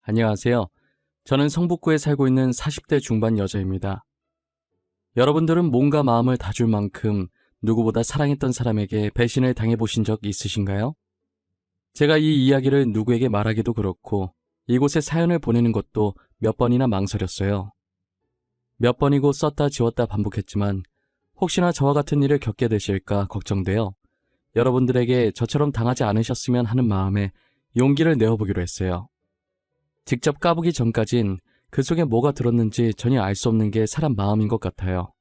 안녕하세요. 저는 성북구에 살고 있는 40대 중반 여자입니다. 여러분들은 몸과 마음을 다 줄 만큼 누구보다 사랑했던 사람에게 배신을 당해보신 적 있으신가요? 제가 이 이야기를 누구에게 말하기도 그렇고 이곳에 사연을 보내는 것도 몇 번이나 망설였어요. 몇 번이고 썼다 지웠다 반복했지만 혹시나 저와 같은 일을 겪게 되실까 걱정되어 여러분들에게 저처럼 당하지 않으셨으면 하는 마음에 용기를 내어보기로 했어요. 직접 까보기 전까진 그 속에 뭐가 들었는지 전혀 알 수 없는 게 사람 마음인 것 같아요.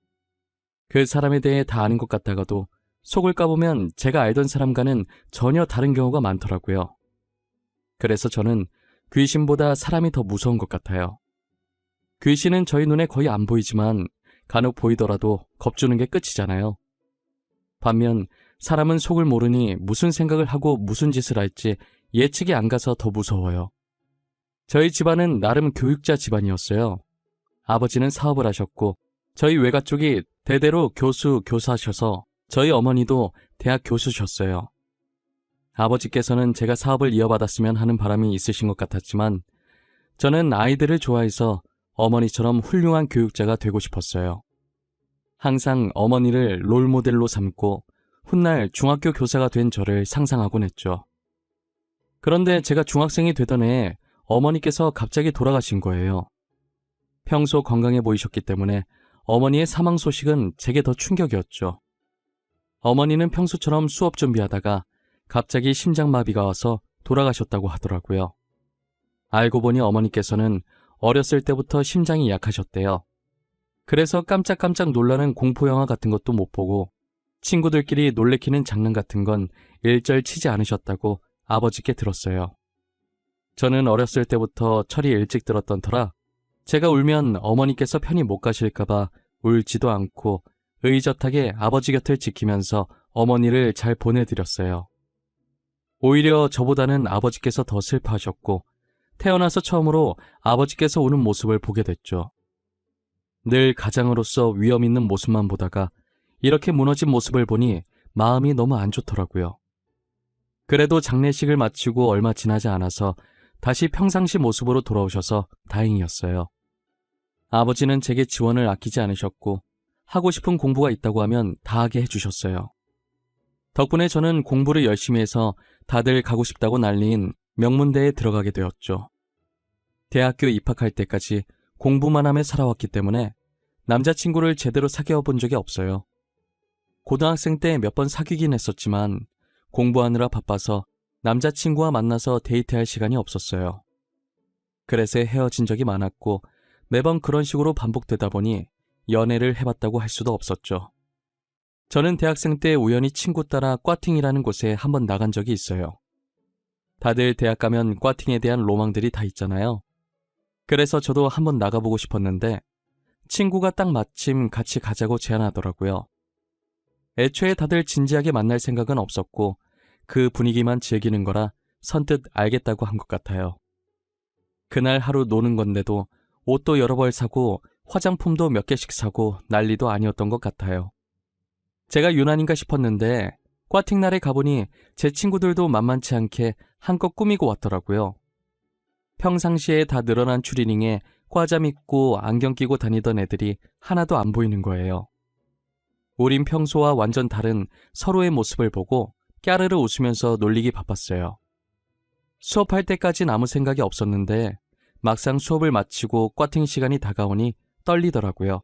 그 사람에 대해 다 아는 것 같다가도 속을 까보면 제가 알던 사람과는 전혀 다른 경우가 많더라고요. 그래서 저는 귀신보다 사람이 더 무서운 것 같아요. 귀신은 저희 눈에 거의 안 보이지만 간혹 보이더라도 겁주는 게 끝이잖아요. 반면 사람은 속을 모르니 무슨 생각을 하고 무슨 짓을 할지 예측이 안 가서 더 무서워요. 저희 집안은 나름 교육자 집안이었어요. 아버지는 사업을 하셨고 저희 외가 쪽이 대대로 교수, 교사셔서 저희 어머니도 대학 교수셨어요. 아버지께서는 제가 사업을 이어받았으면 하는 바람이 있으신 것 같았지만 저는 아이들을 좋아해서 어머니처럼 훌륭한 교육자가 되고 싶었어요. 항상 어머니를 롤모델로 삼고 훗날 중학교 교사가 된 저를 상상하곤 했죠. 그런데 제가 중학생이 되던 해에 어머니께서 갑자기 돌아가신 거예요. 평소 건강해 보이셨기 때문에 어머니의 사망 소식은 제게 더 충격이었죠. 어머니는 평소처럼 수업 준비하다가 갑자기 심장마비가 와서 돌아가셨다고 하더라고요. 알고 보니 어머니께서는 어렸을 때부터 심장이 약하셨대요. 그래서 깜짝깜짝 놀라는 공포영화 같은 것도 못 보고 친구들끼리 놀래키는 장난 같은 건 일절 치지 않으셨다고 아버지께 들었어요. 저는 어렸을 때부터 철이 일찍 들었던 터라 제가 울면 어머니께서 편히 못 가실까봐 울지도 않고 의젓하게 아버지 곁을 지키면서 어머니를 잘 보내드렸어요. 오히려 저보다는 아버지께서 더 슬퍼하셨고 태어나서 처음으로 아버지께서 우는 모습을 보게 됐죠. 늘 가장으로서 위험 있는 모습만 보다가 이렇게 무너진 모습을 보니 마음이 너무 안 좋더라고요. 그래도 장례식을 마치고 얼마 지나지 않아서 다시 평상시 모습으로 돌아오셔서 다행이었어요. 아버지는 제게 지원을 아끼지 않으셨고 하고 싶은 공부가 있다고 하면 다 하게 해주셨어요. 덕분에 저는 공부를 열심히 해서 다들 가고 싶다고 난리인 명문대에 들어가게 되었죠. 대학교 입학할 때까지 공부만 하며 살아왔기 때문에 남자친구를 제대로 사귀어 본 적이 없어요. 고등학생 때 몇 번 사귀긴 했었지만 공부하느라 바빠서 남자친구와 만나서 데이트할 시간이 없었어요. 그래서 헤어진 적이 많았고 매번 그런 식으로 반복되다 보니 연애를 해봤다고 할 수도 없었죠. 저는 대학생 때 우연히 친구 따라 꽈팅이라는 곳에 한번 나간 적이 있어요. 다들 대학 가면 꽈팅에 대한 로망들이 다 있잖아요. 그래서 저도 한번 나가보고 싶었는데 친구가 딱 마침 같이 가자고 제안하더라고요. 애초에 다들 진지하게 만날 생각은 없었고 그 분위기만 즐기는 거라 선뜻 알겠다고 한 것 같아요. 그날 하루 노는 건데도 옷도 여러 벌 사고 화장품도 몇 개씩 사고 난리도 아니었던 것 같아요. 제가 유난인가 싶었는데 꽈팅 날에 가보니 제 친구들도 만만치 않게 한껏 꾸미고 왔더라고요. 평상시에 다 늘어난 추리닝에 과잠 입고 안경 끼고 다니던 애들이 하나도 안 보이는 거예요. 우린 평소와 완전 다른 서로의 모습을 보고 깨르르 웃으면서 놀리기 바빴어요. 수업할 때까진 아무 생각이 없었는데 막상 수업을 마치고 꽈팅 시간이 다가오니 떨리더라고요.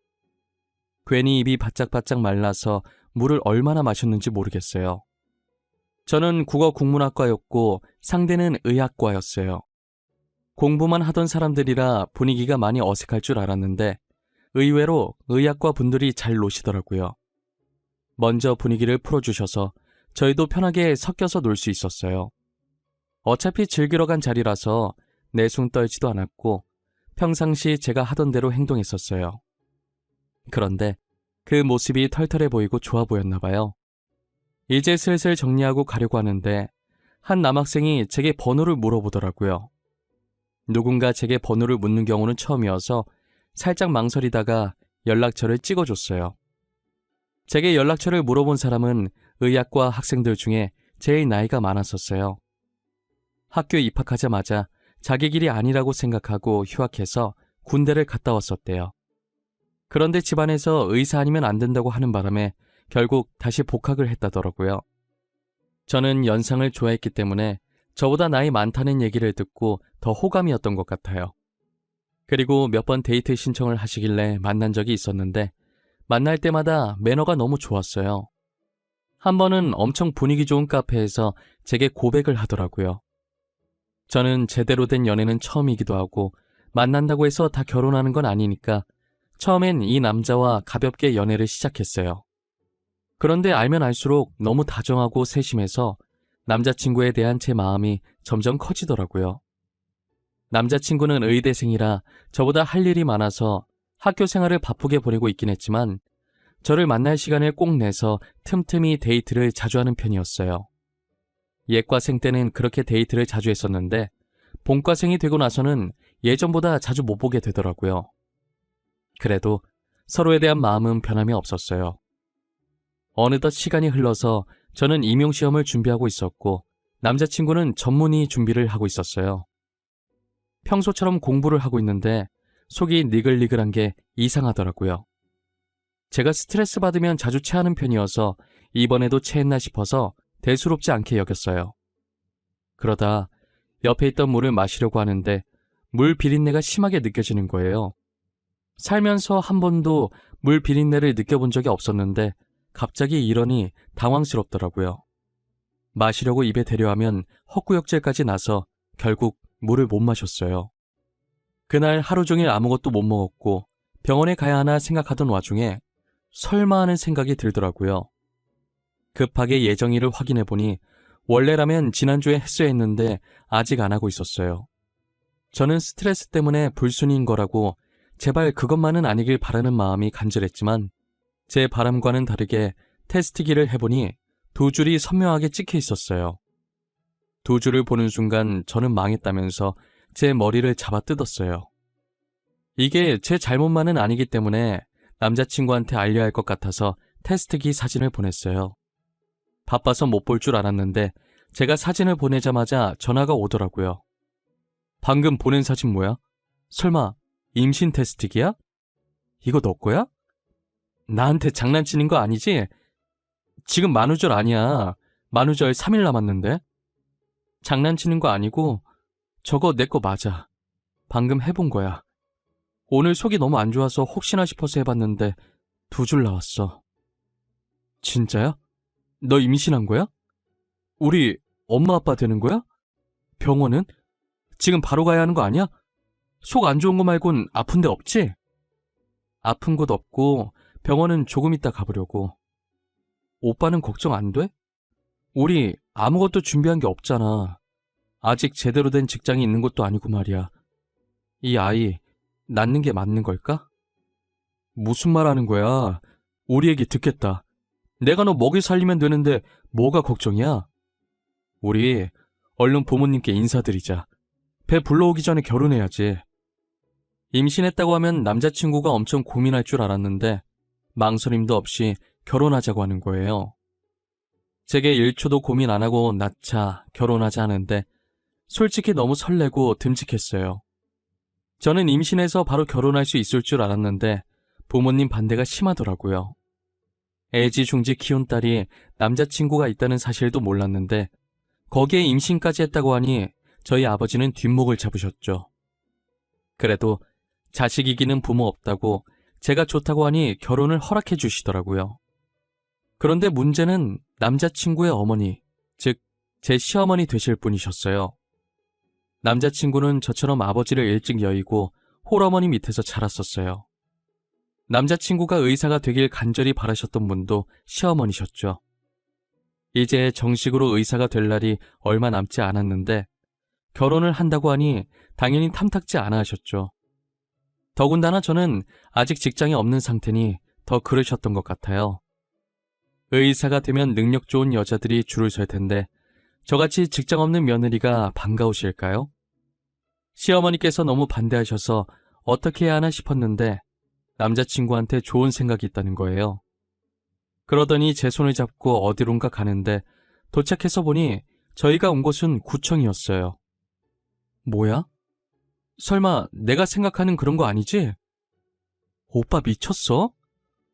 괜히 입이 바짝바짝 말라서 물을 얼마나 마셨는지 모르겠어요. 저는 국어 국문학과였고 상대는 의학과였어요. 공부만 하던 사람들이라 분위기가 많이 어색할 줄 알았는데 의외로 의학과 분들이 잘 노시더라고요. 먼저 분위기를 풀어주셔서 저희도 편하게 섞여서 놀 수 있었어요. 어차피 즐기러 간 자리라서 내숭 떨지도 않았고 평상시 제가 하던 대로 행동했었어요. 그런데 그 모습이 털털해 보이고 좋아 보였나 봐요. 이제 슬슬 정리하고 가려고 하는데 한 남학생이 제게 번호를 물어보더라고요. 누군가 제게 번호를 묻는 경우는 처음이어서 살짝 망설이다가 연락처를 찍어줬어요. 제게 연락처를 물어본 사람은 의학과 학생들 중에 제일 나이가 많았었어요. 학교에 입학하자마자 자기 길이 아니라고 생각하고 휴학해서 군대를 갔다 왔었대요. 그런데 집안에서 의사 아니면 안 된다고 하는 바람에 결국 다시 복학을 했다더라고요. 저는 연상을 좋아했기 때문에 저보다 나이 많다는 얘기를 듣고 더 호감이었던 것 같아요. 그리고 몇 번 데이트 신청을 하시길래 만난 적이 있었는데 만날 때마다 매너가 너무 좋았어요. 한 번은 엄청 분위기 좋은 카페에서 제게 고백을 하더라고요. 저는 제대로 된 연애는 처음이기도 하고 만난다고 해서 다 결혼하는 건 아니니까 처음엔 이 남자와 가볍게 연애를 시작했어요. 그런데 알면 알수록 너무 다정하고 세심해서 남자친구에 대한 제 마음이 점점 커지더라고요. 남자친구는 의대생이라 저보다 할 일이 많아서 학교 생활을 바쁘게 보내고 있긴 했지만 저를 만날 시간을 꼭 내서 틈틈이 데이트를 자주 하는 편이었어요. 예과생 때는 그렇게 데이트를 자주 했었는데 본과생이 되고 나서는 예전보다 자주 못 보게 되더라고요. 그래도 서로에 대한 마음은 변함이 없었어요. 어느덧 시간이 흘러서 저는 임용시험을 준비하고 있었고 남자친구는 전문의 준비를 하고 있었어요. 평소처럼 공부를 하고 있는데 속이 니글니글한 게 이상하더라고요. 제가 스트레스 받으면 자주 체하는 편이어서 이번에도 체했나 싶어서 대수롭지 않게 여겼어요. 그러다 옆에 있던 물을 마시려고 하는데 물 비린내가 심하게 느껴지는 거예요. 살면서 한 번도 물 비린내를 느껴본 적이 없었는데 갑자기 이러니 당황스럽더라고요. 마시려고 입에 대려하면 헛구역질까지 나서 결국 물을 못 마셨어요. 그날 하루 종일 아무것도 못 먹었고 병원에 가야 하나 생각하던 와중에 설마 하는 생각이 들더라고요. 급하게 예정일을 확인해보니 원래라면 지난주에 했어야 했는데 아직 안 하고 있었어요. 저는 스트레스 때문에 불순이인 거라고 제발 그것만은 아니길 바라는 마음이 간절했지만 제 바람과는 다르게 테스트기를 해보니 두 줄이 선명하게 찍혀 있었어요. 두 줄을 보는 순간 저는 망했다면서 제 머리를 잡아 뜯었어요. 이게 제 잘못만은 아니기 때문에 남자친구한테 알려야 할 것 같아서 테스트기 사진을 보냈어요. 바빠서 못 볼 줄 알았는데 제가 사진을 보내자마자 전화가 오더라고요. 방금 보낸 사진 뭐야? 설마 임신 테스트기야? 이거 너 거야? 나한테 장난치는 거 아니지? 지금 만우절 아니야. 만우절 3일 남았는데. 장난치는 거 아니고 저거 내 거 맞아. 방금 해본 거야. 오늘 속이 너무 안 좋아서 혹시나 싶어서 해봤는데 두 줄 나왔어. 진짜야? 너 임신한 거야? 우리 엄마 아빠 되는 거야? 병원은? 지금 바로 가야 하는 거 아니야? 속 안 좋은 거 말곤 아픈 데 없지? 아픈 곳 없고 병원은 조금 이따 가보려고. 오빠는 걱정 안 돼? 우리 아무것도 준비한 게 없잖아. 아직 제대로 된 직장이 있는 것도 아니고 말이야. 이 아이 낳는 게 맞는 걸까? 무슨 말 하는 거야? 우리 얘기 듣겠다. 내가 너 먹이 살리면 되는데 뭐가 걱정이야? 우리 얼른 부모님께 인사드리자. 배 불러오기 전에 결혼해야지. 임신했다고 하면 남자친구가 엄청 고민할 줄 알았는데 망설임도 없이 결혼하자고 하는 거예요. 제게 1초도 고민 안 하고 낳자, 결혼하자 하는데 솔직히 너무 설레고 듬직했어요. 저는 임신해서 바로 결혼할 수 있을 줄 알았는데 부모님 반대가 심하더라고요. 애지중지 키운 딸이 남자친구가 있다는 사실도 몰랐는데 거기에 임신까지 했다고 하니 저희 아버지는 뒷목을 잡으셨죠. 그래도 자식 이기는 부모 없다고 제가 좋다고 하니 결혼을 허락해 주시더라고요. 그런데 문제는 남자친구의 어머니, 즉 제 시어머니 되실 분이셨어요. 남자친구는 저처럼 아버지를 일찍 여의고 홀어머니 밑에서 자랐었어요. 남자친구가 의사가 되길 간절히 바라셨던 분도 시어머니셨죠. 이제 정식으로 의사가 될 날이 얼마 남지 않았는데 결혼을 한다고 하니 당연히 탐탁지 않아 하셨죠. 더군다나 저는 아직 직장이 없는 상태니 더 그러셨던 것 같아요. 의사가 되면 능력 좋은 여자들이 줄을 설 텐데 저같이 직장 없는 며느리가 반가우실까요? 시어머니께서 너무 반대하셔서 어떻게 해야 하나 싶었는데 남자친구한테 좋은 생각이 있다는 거예요. 그러더니 제 손을 잡고 어디론가 가는데 도착해서 보니 저희가 온 곳은 구청이었어요. 뭐야? 설마 내가 생각하는 그런 거 아니지? 오빠 미쳤어?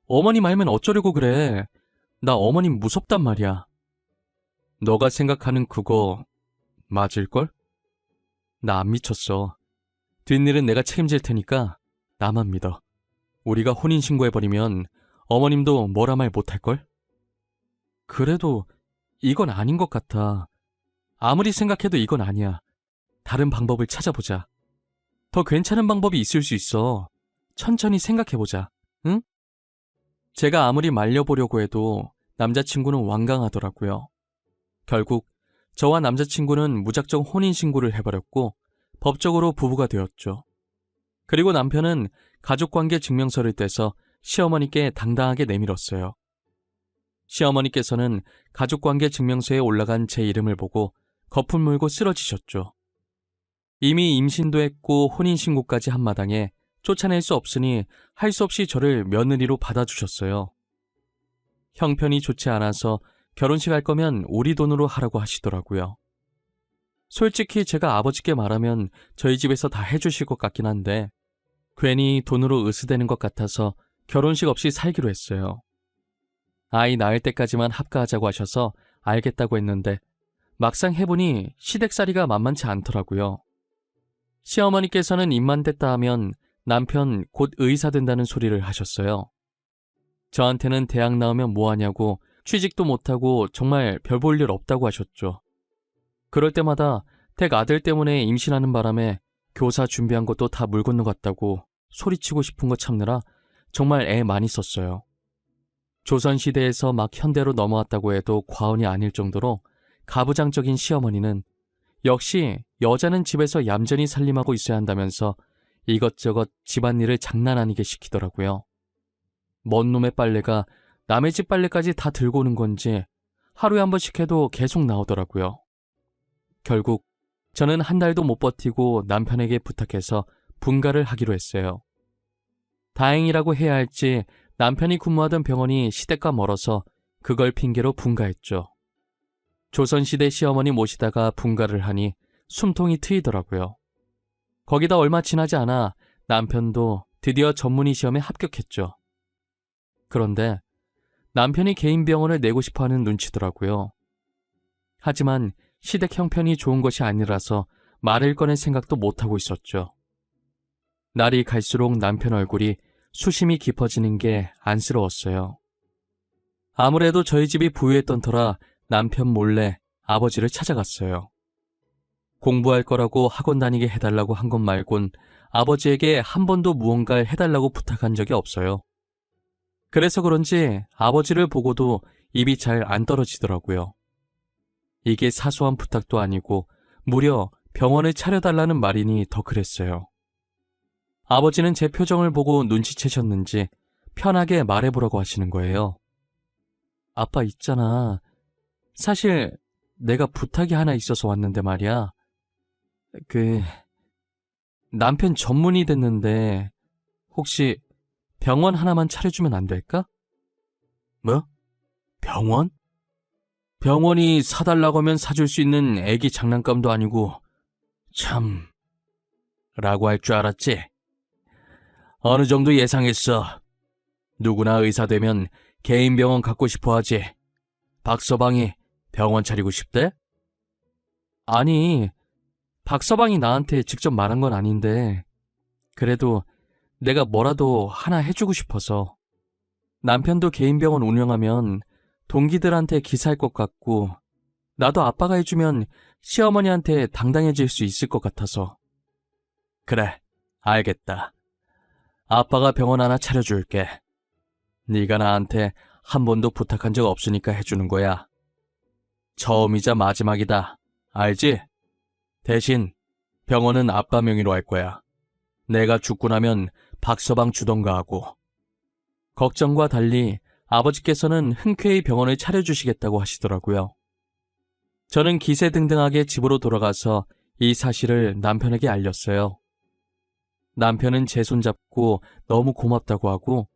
어머님 알면 어쩌려고 그래. 나 어머님 무섭단 말이야. 너가 생각하는 그거 맞을걸? 나 안 미쳤어. 뒷일은 내가 책임질 테니까 나만 믿어. 우리가 혼인신고해버리면 어머님도 뭐라 말 못할걸? 그래도 이건 아닌 것 같아. 아무리 생각해도 이건 아니야. 다른 방법을 찾아보자. 더 괜찮은 방법이 있을 수 있어. 천천히 생각해보자. 응? 제가 아무리 말려보려고 해도 남자친구는 완강하더라고요. 결국 저와 남자친구는 무작정 혼인신고를 해버렸고 법적으로 부부가 되었죠. 그리고 남편은 가족관계 증명서를 떼서 시어머니께 당당하게 내밀었어요. 시어머니께서는 가족관계 증명서에 올라간 제 이름을 보고 거품 물고 쓰러지셨죠. 이미 임신도 했고 혼인신고까지 한 마당에 쫓아낼 수 없으니 할 수 없이 저를 며느리로 받아주셨어요. 형편이 좋지 않아서 결혼식 할 거면 우리 돈으로 하라고 하시더라고요. 솔직히 제가 아버지께 말하면 저희 집에서 다 해주실 것 같긴 한데 괜히 돈으로 으스대는 것 같아서 결혼식 없이 살기로 했어요. 아이 낳을 때까지만 합가하자고 하셔서 알겠다고 했는데 막상 해보니 시댁살이가 만만치 않더라고요. 시어머니께서는 입만 댔다 하면 남편 곧 의사 된다는 소리를 하셨어요. 저한테는 대학 나오면 뭐하냐고 취직도 못하고 정말 별 볼 일 없다고 하셨죠. 그럴 때마다 댁 아들 때문에 임신하는 바람에 교사 준비한 것도 다 물 건너갔다고 소리치고 싶은 거 참느라 정말 애 많이 썼어요. 조선시대에서 막 현대로 넘어왔다고 해도 과언이 아닐 정도로 가부장적인 시어머니는 역시 여자는 집에서 얌전히 살림하고 있어야 한다면서 이것저것 집안일을 장난 아니게 시키더라고요. 먼 놈의 빨래가 남의 집 빨래까지 다 들고 오는 건지 하루에 한 번씩 해도 계속 나오더라고요. 결국 저는 한 달도 못 버티고 남편에게 부탁해서 분가를 하기로 했어요. 다행이라고 해야 할지 남편이 근무하던 병원이 시댁과 멀어서 그걸 핑계로 분가했죠. 조선시대 시어머니 모시다가 분가를 하니 숨통이 트이더라고요. 거기다 얼마 지나지 않아 남편도 드디어 전문의 시험에 합격했죠. 그런데 남편이 개인 병원을 내고 싶어하는 눈치더라고요. 하지만 시댁 형편이 좋은 것이 아니라서 말을 꺼낼 생각도 못하고 있었죠. 날이 갈수록 남편 얼굴이 수심이 깊어지는 게 안쓰러웠어요. 아무래도 저희 집이 부유했던 터라 남편 몰래 아버지를 찾아갔어요. 공부할 거라고 학원 다니게 해달라고 한 것 말곤 아버지에게 한 번도 무언가를 해달라고 부탁한 적이 없어요. 그래서 그런지 아버지를 보고도 입이 잘 안 떨어지더라고요. 이게 사소한 부탁도 아니고 무려 병원을 차려달라는 말이니 더 그랬어요. 아버지는 제 표정을 보고 눈치채셨는지 편하게 말해보라고 하시는 거예요. 아빠 있잖아. 사실 내가 부탁이 하나 있어서 왔는데 말이야. 남편 전문의 됐는데 혹시 병원 하나만 차려주면 안 될까? 뭐? 병원? 병원이 사달라고 하면 사줄 수 있는 애기 장난감도 아니고 참... 라고 할 줄 알았지? 어느 정도 예상했어. 누구나 의사 되면 개인 병원 갖고 싶어 하지. 박서방이 병원 차리고 싶대? 아니, 박서방이 나한테 직접 말한 건 아닌데 그래도 내가 뭐라도 하나 해주고 싶어서. 남편도 개인 병원 운영하면 동기들한테 기사할 것 같고 나도 아빠가 해주면 시어머니한테 당당해질 수 있을 것 같아서. 그래, 알겠다. 아빠가 병원 하나 차려줄게. 네가 나한테 한 번도 부탁한 적 없으니까 해주는 거야. 처음이자 마지막이다. 알지? 대신 병원은 아빠 명의로 할 거야. 내가 죽고 나면 박서방 주던가 하고. 걱정과 달리 아버지께서는 흔쾌히 병원을 차려주시겠다고 하시더라고요. 저는 기세등등하게 집으로 돌아가서 이 사실을 남편에게 알렸어요. 남편은 제 손잡고 너무 고맙다고 하고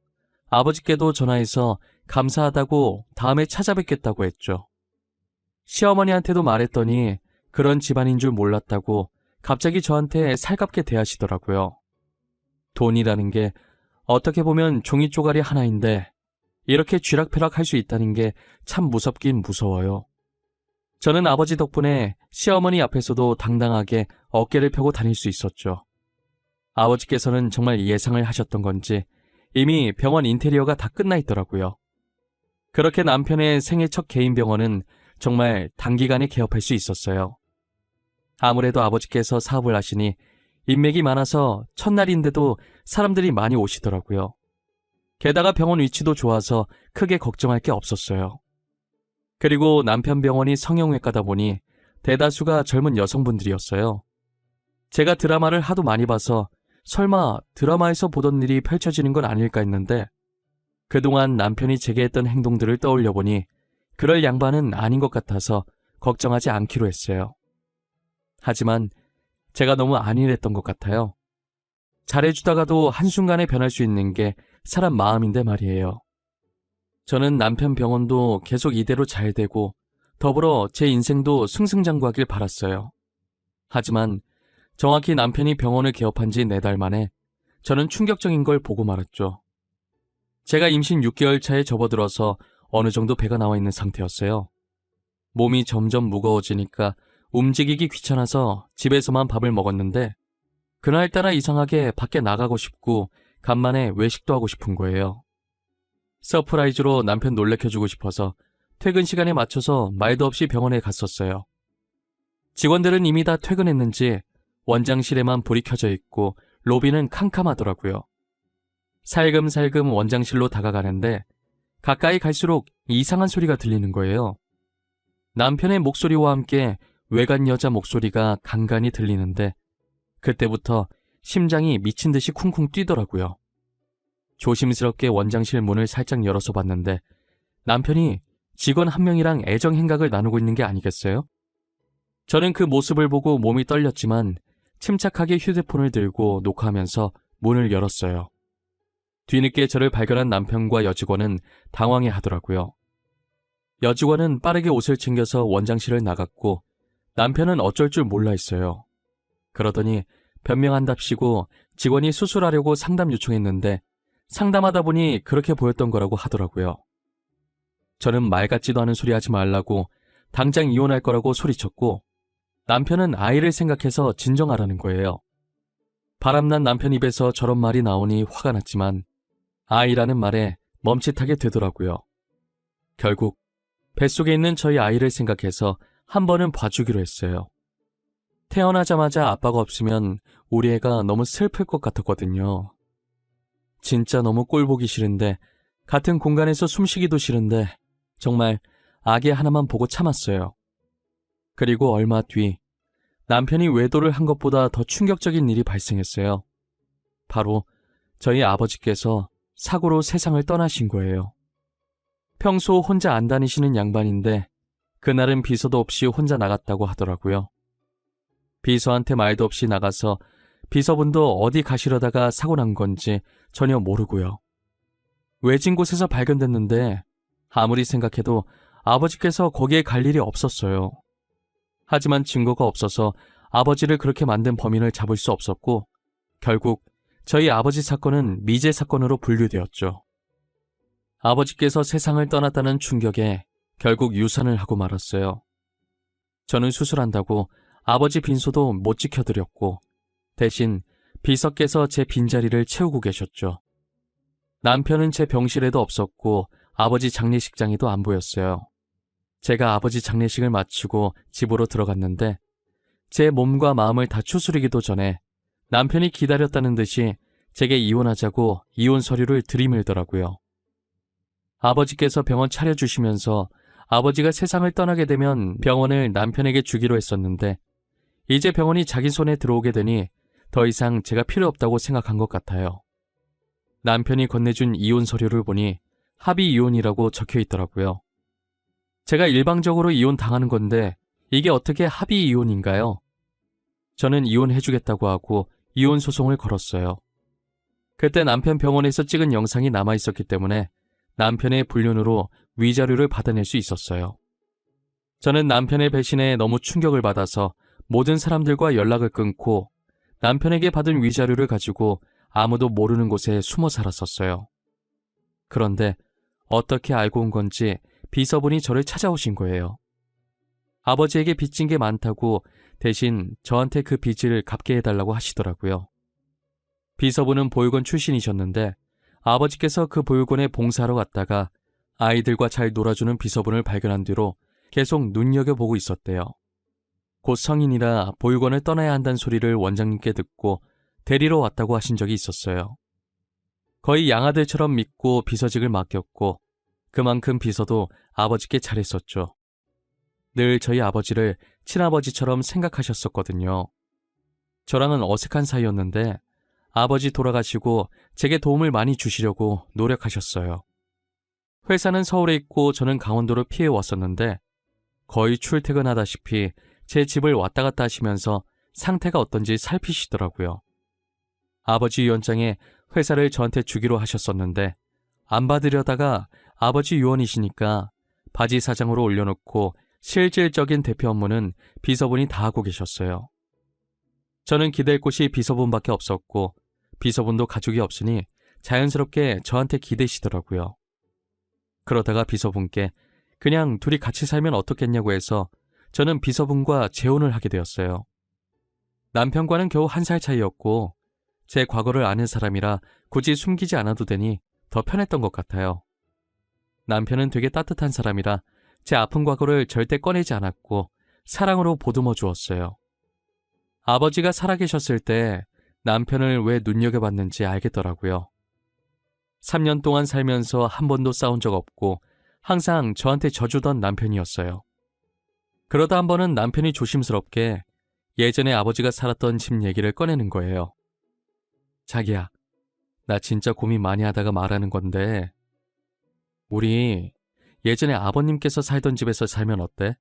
아버지께도 전화해서 감사하다고 다음에 찾아뵙겠다고 했죠. 시어머니한테도 말했더니 그런 집안인 줄 몰랐다고 갑자기 저한테 살갑게 대하시더라고요. 돈이라는 게 어떻게 보면 종이 쪼가리 하나인데 이렇게 쥐락펴락 할 수 있다는 게 참 무섭긴 무서워요. 저는 아버지 덕분에 시어머니 앞에서도 당당하게 어깨를 펴고 다닐 수 있었죠. 아버지께서는 정말 예상을 하셨던 건지 이미 병원 인테리어가 다 끝나 있더라고요. 그렇게 남편의 생애 첫 개인 병원은 정말 단기간에 개업할 수 있었어요. 아무래도 아버지께서 사업을 하시니 인맥이 많아서 첫날인데도 사람들이 많이 오시더라고요. 게다가 병원 위치도 좋아서 크게 걱정할 게 없었어요. 그리고 남편 병원이 성형외과다 보니 대다수가 젊은 여성분들이었어요. 제가 드라마를 하도 많이 봐서 설마 드라마에서 보던 일이 펼쳐지는 건 아닐까 했는데 그동안 남편이 제게 했던 행동들을 떠올려 보니 그럴 양반은 아닌 것 같아서 걱정하지 않기로 했어요. 하지만 제가 너무 안일했던 것 같아요. 잘해주다가도 한순간에 변할 수 있는 게 사람 마음인데 말이에요. 저는 남편 병원도 계속 이대로 잘 되고 더불어 제 인생도 승승장구하길 바랐어요. 하지만 정확히 남편이 병원을 개업한 지 4달 만에 저는 충격적인 걸 보고 말았죠. 제가 임신 6개월 차에 접어들어서 어느 정도 배가 나와 있는 상태였어요. 몸이 점점 무거워지니까 움직이기 귀찮아서 집에서만 밥을 먹었는데 그날따라 이상하게 밖에 나가고 싶고 간만에 외식도 하고 싶은 거예요. 서프라이즈로 남편 놀래켜주고 싶어서 퇴근 시간에 맞춰서 말도 없이 병원에 갔었어요. 직원들은 이미 다 퇴근했는지 원장실에만 불이 켜져 있고 로비는 캄캄하더라고요. 살금살금 원장실로 다가가는데 가까이 갈수록 이상한 소리가 들리는 거예요. 남편의 목소리와 함께 외간 여자 목소리가 간간히 들리는데 그때부터 심장이 미친 듯이 쿵쿵 뛰더라고요. 조심스럽게 원장실 문을 살짝 열어서 봤는데 남편이 직원 한 명이랑 애정 행각을 나누고 있는 게 아니겠어요? 저는 그 모습을 보고 몸이 떨렸지만 침착하게 휴대폰을 들고 녹화하면서 문을 열었어요. 뒤늦게 저를 발견한 남편과 여직원은 당황해 하더라고요. 여직원은 빠르게 옷을 챙겨서 원장실을 나갔고 남편은 어쩔 줄 몰라 했어요. 그러더니 변명한답시고 직원이 수술하려고 상담 요청했는데 상담하다 보니 그렇게 보였던 거라고 하더라고요. 저는 말 같지도 않은 소리 하지 말라고 당장 이혼할 거라고 소리쳤고 남편은 아이를 생각해서 진정하라는 거예요. 바람난 남편 입에서 저런 말이 나오니 화가 났지만 아이라는 말에 멈칫하게 되더라고요. 결국 뱃속에 있는 저희 아이를 생각해서 한 번은 봐주기로 했어요. 태어나자마자 아빠가 없으면 우리 애가 너무 슬플 것 같았거든요. 진짜 너무 꼴 보기 싫은데 같은 공간에서 숨쉬기도 싫은데 정말 아기 하나만 보고 참았어요. 그리고 얼마 뒤 남편이 외도를 한 것보다 더 충격적인 일이 발생했어요. 바로 저희 아버지께서 사고로 세상을 떠나신 거예요. 평소 혼자 안 다니시는 양반인데 그날은 비서도 없이 혼자 나갔다고 하더라고요. 비서한테 말도 없이 나가서 비서분도 어디 가시려다가 사고 난 건지 전혀 모르고요. 외진 곳에서 발견됐는데 아무리 생각해도 아버지께서 거기에 갈 일이 없었어요. 하지만 증거가 없어서 아버지를 그렇게 만든 범인을 잡을 수 없었고 결국 저희 아버지 사건은 미제 사건으로 분류되었죠. 아버지께서 세상을 떠났다는 충격에 결국 유산을 하고 말았어요. 저는 수술한다고 아버지 빈소도 못 지켜드렸고 대신 비서께서 제 빈자리를 채우고 계셨죠. 남편은 제 병실에도 없었고 아버지 장례식장에도 안 보였어요. 제가 아버지 장례식을 마치고 집으로 들어갔는데 제 몸과 마음을 다 추스리기도 전에 남편이 기다렸다는 듯이 제게 이혼하자고 이혼 서류를 들이밀더라고요. 아버지께서 병원 차려주시면서 아버지가 세상을 떠나게 되면 병원을 남편에게 주기로 했었는데 이제 병원이 자기 손에 들어오게 되니 더 이상 제가 필요 없다고 생각한 것 같아요. 남편이 건네준 이혼 서류를 보니 합의 이혼이라고 적혀 있더라고요. 제가 일방적으로 이혼 당하는 건데 이게 어떻게 합의 이혼인가요? 저는 이혼해주겠다고 하고 이혼 소송을 걸었어요. 그때 남편 병원에서 찍은 영상이 남아있었기 때문에 남편의 불륜으로 위자료를 받아낼 수 있었어요. 저는 남편의 배신에 너무 충격을 받아서 모든 사람들과 연락을 끊고 남편에게 받은 위자료를 가지고 아무도 모르는 곳에 숨어 살았었어요. 그런데 어떻게 알고 온 건지 비서분이 저를 찾아오신 거예요. 아버지에게 빚진 게 많다고 대신 저한테 그 빚을 갚게 해달라고 하시더라고요. 비서분은 보육원 출신이셨는데 아버지께서 그 보육원에 봉사하러 갔다가 아이들과 잘 놀아주는 비서분을 발견한 뒤로 계속 눈여겨보고 있었대요. 곧 성인이라 보육원을 떠나야 한다는 소리를 원장님께 듣고 데리러 왔다고 하신 적이 있었어요. 거의 양아들처럼 믿고 비서직을 맡겼고 그만큼 비서도 아버지께 잘했었죠. 늘 저희 아버지를 친아버지처럼 생각하셨었거든요. 저랑은 어색한 사이였는데 아버지 돌아가시고 제게 도움을 많이 주시려고 노력하셨어요. 회사는 서울에 있고 저는 강원도로 피해 왔었는데 거의 출퇴근하다시피 제 집을 왔다 갔다 하시면서 상태가 어떤지 살피시더라고요. 아버지 유언장에 회사를 저한테 주기로 하셨었는데 안 받으려다가 아버지 유언이시니까 바지 사장으로 올려놓고 실질적인 대표 업무는 비서분이 다 하고 계셨어요. 저는 기댈 곳이 비서분밖에 없었고 비서분도 가족이 없으니 자연스럽게 저한테 기대시더라고요. 그러다가 비서분께 그냥 둘이 같이 살면 어떻겠냐고 해서 저는 비서분과 재혼을 하게 되었어요. 남편과는 겨우 1살 차이였고 제 과거를 아는 사람이라 굳이 숨기지 않아도 되니 더 편했던 것 같아요. 남편은 되게 따뜻한 사람이라 제 아픈 과거를 절대 꺼내지 않았고 사랑으로 보듬어 주었어요. 아버지가 살아계셨을 때 남편을 왜 눈여겨봤는지 알겠더라고요. 3년 동안 살면서 한 번도 싸운 적 없고 항상 저한테 져주던 남편이었어요. 그러다 한 번은 남편이 조심스럽게 예전에 아버지가 살았던 집 얘기를 꺼내는 거예요. 자기야, 나 진짜 고민 많이 하다가 말하는 건데 우리 예전에 아버님께서 살던 집에서 살면 어때?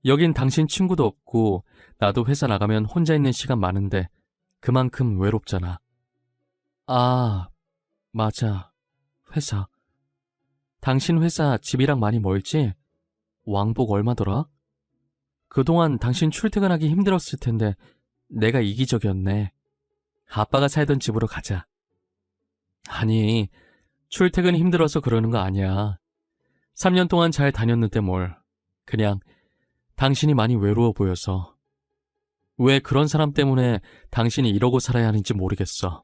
여긴 당신 친구도 없고 나도 회사 나가면 혼자 있는 시간 많은데 그만큼 외롭잖아. 아, 맞아. 회사. 당신 회사 집이랑 많이 멀지? 왕복 얼마더라? 그동안 당신 출퇴근하기 힘들었을 텐데 내가 이기적이었네. 아빠가 살던 집으로 가자. 아니, 출퇴근 힘들어서 그러는 거 아니야. 3년 동안 잘 다녔는데 뭘. 그냥 당신이 많이 외로워 보여서. 왜 그런 사람 때문에 당신이 이러고 살아야 하는지 모르겠어.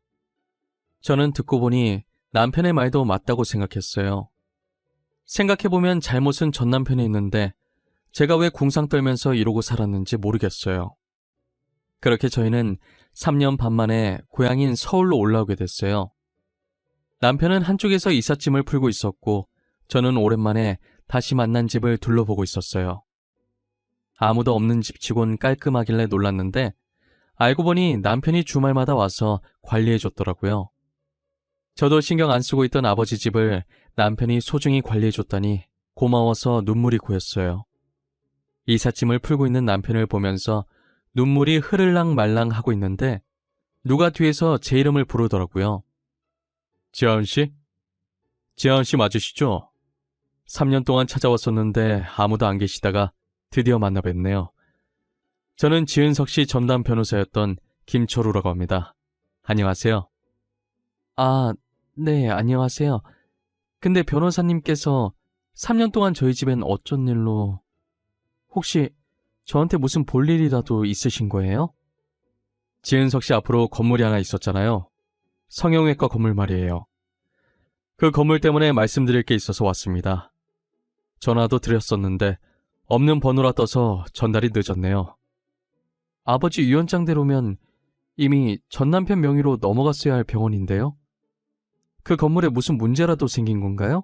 저는 듣고 보니 남편의 말도 맞다고 생각했어요. 생각해보면 잘못은 전 남편에 있는데 제가 왜 궁상 떨면서 이러고 살았는지 모르겠어요. 그렇게 저희는 3년 반 만에 고향인 서울로 올라오게 됐어요. 남편은 한쪽에서 이삿짐을 풀고 있었고 저는 오랜만에 다시 만난 집을 둘러보고 있었어요. 아무도 없는 집치곤 깔끔하길래 놀랐는데 알고 보니 남편이 주말마다 와서 관리해줬더라고요. 저도 신경 안 쓰고 있던 아버지 집을 남편이 소중히 관리해줬다니 고마워서 눈물이 고였어요. 이삿짐을 풀고 있는 남편을 보면서 눈물이 흐를랑 말랑 하고 있는데 누가 뒤에서 제 이름을 부르더라고요. 지아은씨? 지아은씨 맞으시죠? 3년 동안 찾아왔었는데 아무도 안 계시다가 드디어 만나 뵙네요. 저는 지은석씨 전담 변호사였던 김철우라고 합니다. 안녕하세요. 아, 네, 안녕하세요. 근데 변호사님께서 3년 동안 저희 집엔 어쩐 일로... 혹시 저한테 무슨 볼 일이라도 있으신 거예요? 지은석씨 앞으로 건물이 하나 있었잖아요. 성형외과 건물 말이에요. 그 건물 때문에 말씀드릴 게 있어서 왔습니다. 전화도 드렸었는데 없는 번호라 떠서 전달이 늦었네요. 아버지 유언장대로면 이미 전 남편 명의로 넘어갔어야 할 병원인데요. 그 건물에 무슨 문제라도 생긴 건가요?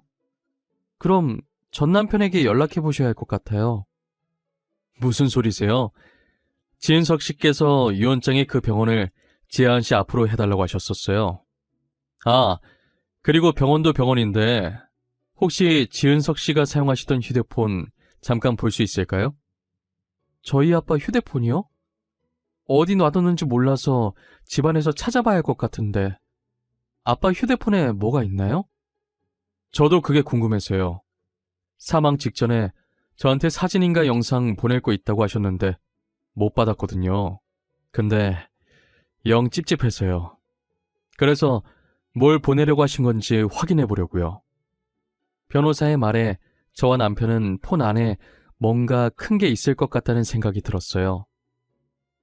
그럼 전 남편에게 연락해 보셔야 할 것 같아요. 무슨 소리세요? 지은석 씨께서 유언장에 그 병원을 지아은 씨 앞으로 해달라고 하셨었어요. 아, 그리고 병원도 병원인데 혹시 지은석 씨가 사용하시던 휴대폰 잠깐 볼 수 있을까요? 저희 아빠 휴대폰이요? 어디 놔뒀는지 몰라서 집안에서 찾아봐야 할 것 같은데 아빠 휴대폰에 뭐가 있나요? 저도 그게 궁금해서요. 사망 직전에 저한테 사진인가 영상 보낼 거 있다고 하셨는데 못 받았거든요. 근데 영 찝찝해서요. 그래서 뭘 보내려고 하신 건지 확인해 보려고요. 변호사의 말에 저와 남편은 폰 안에 뭔가 큰 게 있을 것 같다는 생각이 들었어요.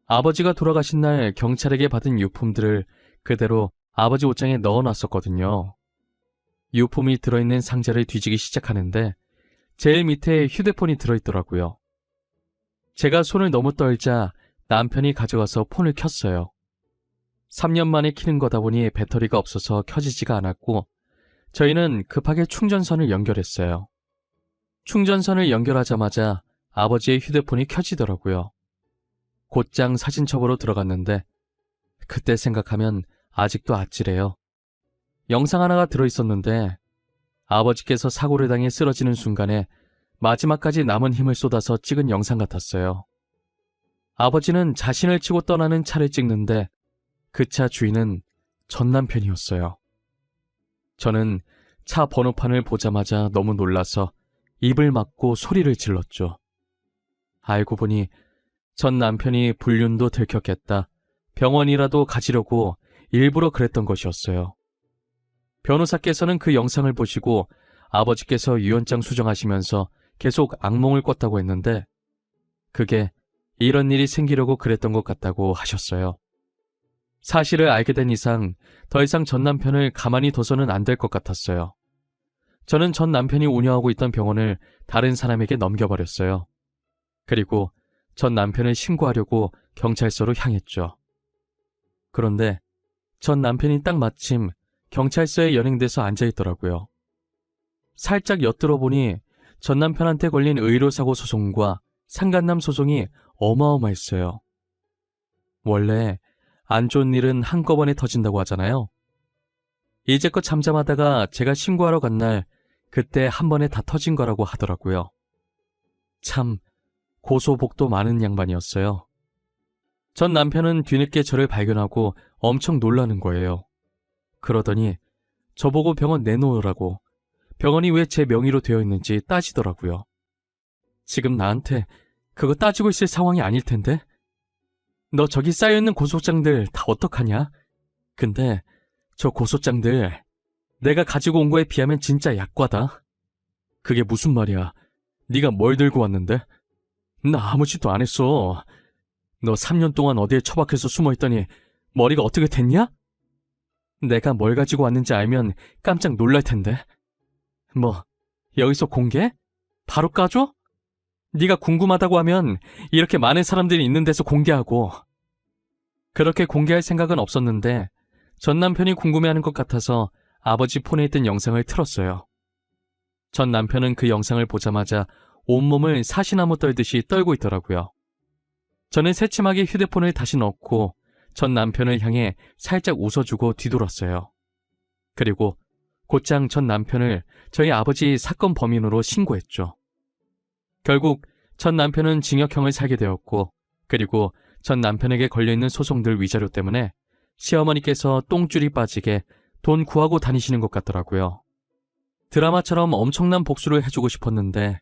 아버지가 돌아가신 날 경찰에게 받은 유품들을 그대로 아버지 옷장에 넣어놨었거든요. 유품이 들어있는 상자를 뒤지기 시작하는데 제일 밑에 휴대폰이 들어있더라고요. 제가 손을 너무 떨자 남편이 가져가서 폰을 켰어요. 3년 만에 켜는 거다 보니 배터리가 없어서 켜지지가 않았고 저희는 급하게 충전선을 연결했어요. 충전선을 연결하자마자 아버지의 휴대폰이 켜지더라고요. 곧장 사진첩으로 들어갔는데 그때 생각하면 아직도 아찔해요. 영상 하나가 들어있었는데 아버지께서 사고를 당해 쓰러지는 순간에 마지막까지 남은 힘을 쏟아서 찍은 영상 같았어요. 아버지는 자신을 치고 떠나는 차를 찍는데 그 차 주인은 전 남편이었어요. 저는 차 번호판을 보자마자 너무 놀라서 입을 막고 소리를 질렀죠. 알고 보니 전 남편이 불륜도 들켰겠다, 병원이라도 가지려고 일부러 그랬던 것이었어요. 변호사께서는 그 영상을 보시고 아버지께서 유언장 수정하시면서 계속 악몽을 꿨다고 했는데 그게 이런 일이 생기려고 그랬던 것 같다고 하셨어요. 사실을 알게 된 이상 더 이상 전 남편을 가만히 둬서는 안 될 것 같았어요. 저는 전 남편이 운영하고 있던 병원을 다른 사람에게 넘겨버렸어요. 그리고 전 남편을 신고하려고 경찰서로 향했죠. 그런데 전 남편이 딱 마침 경찰서에 연행돼서 앉아있더라고요. 살짝 엿들어 보니 전 남편한테 걸린 의료사고 소송과 상간남 소송이 어마어마했어요. 원래 안 좋은 일은 한꺼번에 터진다고 하잖아요. 이제껏 잠잠하다가 제가 신고하러 간 날 그때 한 번에 다 터진 거라고 하더라고요. 참 고소복도 많은 양반이었어요. 전 남편은 뒤늦게 저를 발견하고 엄청 놀라는 거예요. 그러더니 저보고 병원 내놓으라고, 병원이 왜 제 명의로 되어 있는지 따지더라고요. 지금 나한테 그거 따지고 있을 상황이 아닐 텐데? 너 저기 쌓여있는 고소장들 다 어떡하냐? 근데 저 고소장들 내가 가지고 온 거에 비하면 진짜 약과다. 그게 무슨 말이야? 네가 뭘 들고 왔는데? 나 아무 짓도 안 했어. 너 3년 동안 어디에 처박혀서 숨어있더니 머리가 어떻게 됐냐? 내가 뭘 가지고 왔는지 알면 깜짝 놀랄 텐데. 뭐 여기서 공개? 바로 까줘? 네가 궁금하다고 하면 이렇게 많은 사람들이 있는 데서 공개하고. 그렇게 공개할 생각은 없었는데 전 남편이 궁금해하는 것 같아서 아버지 폰에 있던 영상을 틀었어요. 전 남편은 그 영상을 보자마자 온몸을 사시나무 떨듯이 떨고 있더라고요. 저는 새침하게 휴대폰을 다시 넣고 전 남편을 향해 살짝 웃어주고 뒤돌았어요. 그리고 곧장 전 남편을 저희 아버지 사건 범인으로 신고했죠. 결국 전 남편은 징역형을 살게 되었고, 그리고 전 남편에게 걸려있는 소송들 위자료 때문에 시어머니께서 똥줄이 빠지게 돈 구하고 다니시는 것 같더라고요. 드라마처럼 엄청난 복수를 해주고 싶었는데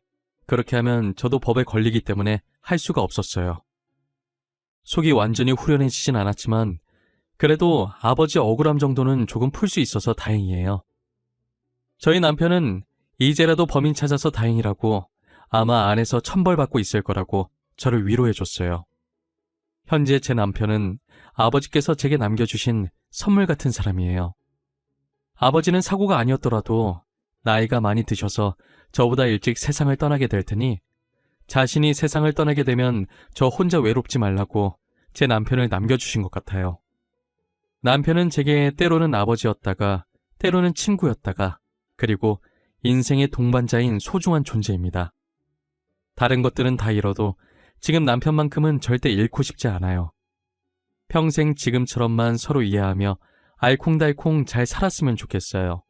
그렇게 하면 저도 법에 걸리기 때문에 할 수가 없었어요. 속이 완전히 후련해지진 않았지만 그래도 아버지 억울함 정도는 조금 풀 수 있어서 다행이에요. 저희 남편은 이제라도 범인 찾아서 다행이라고, 아마 안에서 천벌받고 있을 거라고 저를 위로해줬어요. 현재 제 남편은 아버지께서 제게 남겨주신 선물 같은 사람이에요. 아버지는 사고가 아니었더라도 나이가 많이 드셔서 저보다 일찍 세상을 떠나게 될 테니 자신이 세상을 떠나게 되면 저 혼자 외롭지 말라고 제 남편을 남겨주신 것 같아요. 남편은 제게 때로는 아버지였다가 때로는 친구였다가 그리고 인생의 동반자인 소중한 존재입니다. 다른 것들은 다 잃어도 지금 남편만큼은 절대 잃고 싶지 않아요. 평생 지금처럼만 서로 이해하며 알콩달콩 잘 살았으면 좋겠어요.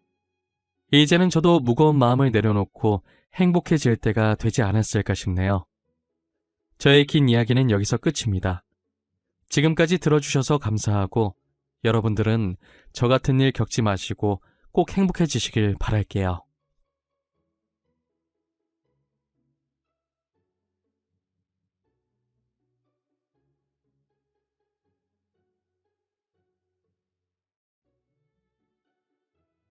이제는 저도 무거운 마음을 내려놓고 행복해질 때가 되지 않았을까 싶네요. 저의 긴 이야기는 여기서 끝입니다. 지금까지 들어주셔서 감사하고 여러분들은 저 같은 일 겪지 마시고 꼭 행복해지시길 바랄게요.